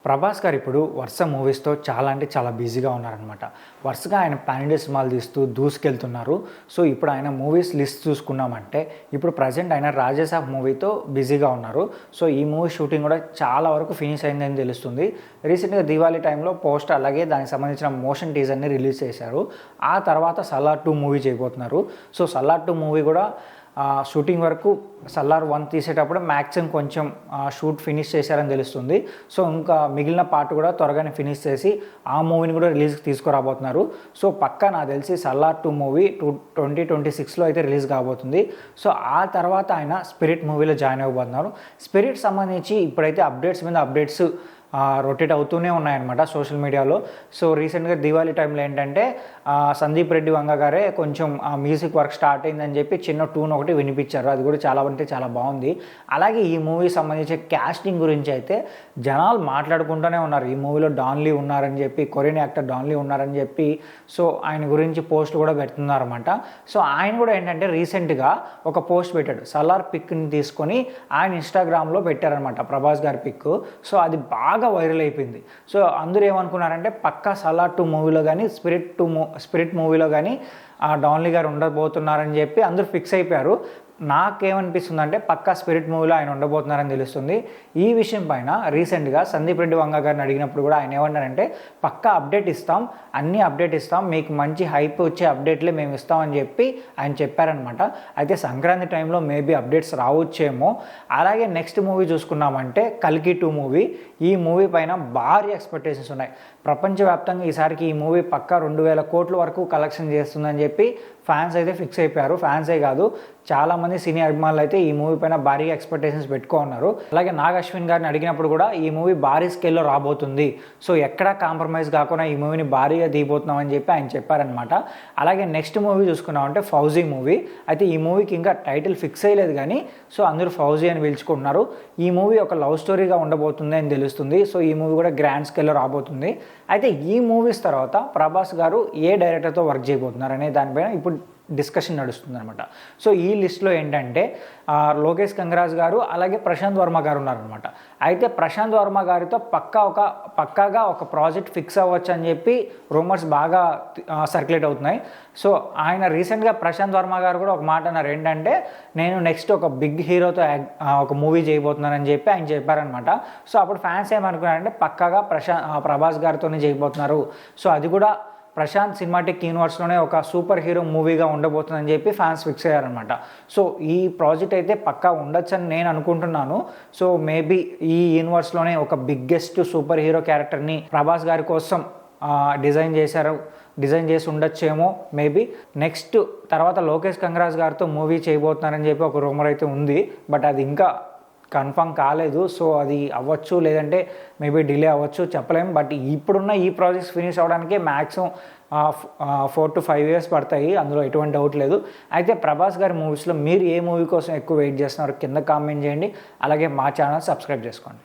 ప్రభాస్ గారు ఇప్పుడు వరుస మూవీస్తో చాలా అంటే చాలా బిజీగా ఉన్నారనమాట. వరుసగా ఆయన పాన్ ఇండియా సినిమాలు తీస్తూ దూసుకెళ్తున్నారు. సో ఇప్పుడు ఆయన మూవీస్ లిస్ట్ చూసుకున్నామంటే ఇప్పుడు ప్రజెంట్ ఆయన రాజాసాబ్ మూవీతో బిజీగా ఉన్నారు. సో ఈ మూవీ షూటింగ్ కూడా చాలా వరకు ఫినిష్ అయిందని తెలుస్తుంది. రీసెంట్గా దివాళీ టైంలో పోస్టర్ అలాగే దానికి సంబంధించిన మోషన్ టీజర్ని రిలీజ్ చేశారు. ఆ తర్వాత సలార్ 2 మూవీ చేయబోతున్నారు. సో సలార్ 2 మూవీ కూడా షూటింగ్ వరకు సలార్ 1 తీసేటప్పుడు మ్యాక్సిమం కొంచెం షూట్ ఫినిష్ చేశారని తెలుస్తుంది. సో ఇంకా మిగిలిన పార్ట్ కూడా త్వరగానే ఫినిష్ చేసి ఆ మూవీని కూడా రిలీజ్కి తీసుకురాబోతున్నారు. సో పక్కా నాకు తెలిసి సలార్ 2 మూవీ 2026లో అయితే రిలీజ్ కాబోతుంది. సో ఆ తర్వాత ఆయన స్పిరిట్ మూవీలో జాయిన్ అవ్వబోతున్నారు. స్పిరిట్ సంబంధించి ఇప్పుడైతే అప్డేట్స్ మీద అప్డేట్స్ రొటేట్ అవుతూనే ఉన్నాయన్నమాట సోషల్ మీడియాలో. సో రీసెంట్గా దివాళీ టైంలో ఏంటంటే సందీప్ రెడ్డి వంగ గారే కొంచెం మ్యూజిక్ వర్క్ స్టార్ట్ అయిందని చెప్పి చిన్న ట్యూన్ ఒకటి వినిపించారు. అది కూడా చాలా అంటే చాలా బాగుంది. అలాగే ఈ మూవీ సంబంధించి క్యాస్టింగ్ గురించి అయితే జనాలు మాట్లాడుకుంటూనే ఉన్నారు. ఈ మూవీలో డాన్ లీ ఉన్నారని చెప్పి, కొరియన్ యాక్టర్ డాన్ లీ ఉన్నారని చెప్పి సో ఆయన గురించి పోస్ట్ కూడా పెడుతున్నారన్నమాట. సో ఆయన కూడా ఏంటంటే రీసెంట్గా ఒక పోస్ట్ పెట్టాడు. సలార్ పిక్ని తీసుకొని ఆయన ఇన్స్టాగ్రామ్లో పెట్టారనమాట, ప్రభాస్ గారి పిక్. సో అది బాగా వైరల్ అయిపోయింది. సో అందరూ ఏమనుకున్నారంటే పక్కా సలార్ 2 మూవీలో కానీ స్పిరిట్ మూవీలో కానీ డాన్ లీ గారు ఉండబోతున్నారని చెప్పి అందరూ ఫిక్స్ అయిపోయారు. నాకేమనిపిస్తుంది అంటే పక్కా స్పిరిట్ మూవీలో ఆయన ఉండబోతున్నారని తెలుస్తుంది. ఈ విషయం పైన రీసెంట్గా సందీప్ రెడ్డి వంగ గారిని అడిగినప్పుడు కూడా ఆయన ఏమన్నారంటే పక్కా అప్డేట్ ఇస్తాం, అన్ని అప్డేట్ ఇస్తాం, మీకు మంచి హైప్ వచ్చే అప్డేట్లే మేము ఇస్తామని చెప్పి ఆయన చెప్పారనమాట. అయితే సంక్రాంతి టైంలో మేబీ అప్డేట్స్ రావచ్చేమో. అలాగే నెక్స్ట్ మూవీ చూసుకున్నామంటే కల్కి 2 మూవీ. ఈ మూవీ పైన భారీ ఎక్స్పెక్టేషన్స్ ఉన్నాయి. ప్రపంచవ్యాప్తంగా ఈసారికి ఈ మూవీ పక్కా 2000 కోట్ల వరకు కలెక్షన్ చేస్తుందని చెప్పి ఫ్యాన్స్ అయితే ఫిక్స్ అయిపోయారు. ఫ్యాన్సే కాదు, చాలామంది సినీ అభిమానులు అయితే ఈ మూవీ పైన భారీగా ఎక్స్పెక్టేషన్స్ పెట్టుకున్నారు. అలాగే నాగ్ అశ్విన్ గారిని అడిగినప్పుడు కూడా ఈ మూవీ భారీ స్కేల్లో రాబోతుంది, సో ఎక్కడా కాంప్రమైజ్ కాకుండా ఈ మూవీని భారీగా తీయబోతున్నామని చెప్పి ఆయన చెప్పారనమాట. అలాగే నెక్స్ట్ మూవీ చూసుకున్నామంటే ఫౌజీ మూవీ. అయితే ఈ మూవీకి ఇంకా టైటిల్ ఫిక్స్ అయ్యలేదు కానీ సో అందరూ ఫౌజీ అని పిలుచుకుంటున్నారు. ఈ మూవీ ఒక లవ్ స్టోరీగా ఉండబోతుంది అని తెలుస్తుంది. సో ఈ మూవీ కూడా గ్రాండ్ స్కేల్లో రాబోతుంది. అయితే ఈ మూవీస్ తర్వాత ప్రభాస్ గారు ఏ డైరెక్టర్తో వర్క్ చేయబోతున్నారు అనే దానిపైన ఇప్పుడు డిస్కషన్ నడుస్తుంది అనమాట. సో ఈ లిస్ట్లో ఏంటంటే లోకేష్ కంగరాజ్ గారు అలాగే ప్రశాంత్ వర్మ గారు ఉన్నారనమాట. అయితే ప్రశాంత్ వర్మ గారితో పక్కాగా ఒక ప్రాజెక్ట్ ఫిక్స్ అవ్వచ్చు అని చెప్పి రూమర్స్ బాగా సర్క్యులేట్ అవుతున్నాయి. సో ఆయన రీసెంట్గా ప్రశాంత్ వర్మ గారు కూడా ఒక మాట అన్నారు, ఏంటంటే నేను నెక్స్ట్ ఒక బిగ్ హీరోతో ఒక మూవీ చేయబోతున్నానని చెప్పి ఆయన చెప్పారనమాట. సో అప్పుడు ఫ్యాన్స్ ఏమనుకున్నారంటే పక్కాగా ప్రభాస్ గారితోనే చేయబోతున్నారు, సో అది కూడా ప్రశాంత్ సినిమాటిక్ యూనివర్స్లోనే ఒక సూపర్ హీరో మూవీగా ఉండబోతుందని చెప్పి ఫ్యాన్స్ ఫిక్స్ అయ్యారనమాట. సో ఈ ప్రాజెక్ట్ అయితే పక్కా ఉండొచ్చని నేను అనుకుంటున్నాను. సో మేబీ ఈ యూనివర్స్లోనే ఒక బిగ్గెస్ట్ సూపర్ హీరో క్యారెక్టర్ని ప్రభాస్ గారి కోసం డిజైన్ చేసి ఉండొచ్చేమో మేబీ. నెక్స్ట్ తర్వాత లోకేష్ కంగరాజ్ గారితో మూవీ చేయబోతున్నారని చెప్పి ఒక రూమర్ అయితే ఉంది, బట్ అది ఇంకా కన్ఫర్మ్ కాలేదు. సో అది అవ్వచ్చు, లేదంటే మేబీ డిలే అవ్వచ్చు, చెప్పలేము. బట్ ఇప్పుడున్న ఈ ప్రాజెక్ట్స్ ఫినిష్ అవ్వడానికి మ్యాక్సిమం 4 to 5 years పడతాయి, అందులో ఎటువంటి డౌట్ లేదు. అయితే ప్రభాస్ గారి మూవీస్లో మీరు ఏ మూవీ కోసం ఎక్కువ వెయిట్ చేస్తున్నారో కింద కామెంట్ చేయండి. అలాగే మా ఛానల్ సబ్స్క్రైబ్ చేసుకోండి.